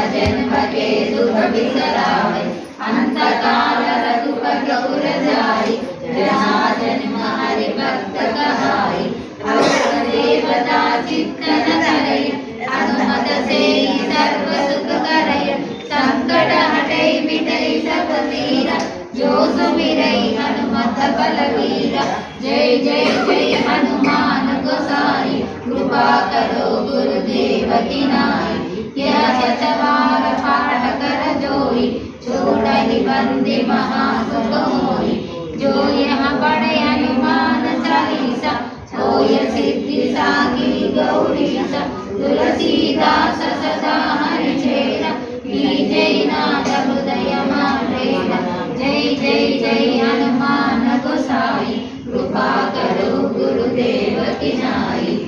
जन्म के दुख बिसराए, अंत काल रघुपति पुर जाई, जहाँ जन्म हरि भक्त कहाई। भक्त देवता चित्तन धरई, हनुमत से सर्व सुख करई, संकट हटई मिटई सब पीरा, जो सुमिरई हनुमत बलवीरा। जय जय जय हनुमान गोसाई, कृपा करो गुरुदेव की नाई। यह सतबार पाठ कर जोई, छोड़हि बंदी महा सुख होई। जो यह पढ़े हनुमान चालीसा, होय सिद्धि साखी गौरीसा। तुलसीदास सदा हरिचेरा, कीजै नाथ हृदय माडेरा। जय जय जय हनुमान गोसाई, कृपा करो गुरुदेव की नाई।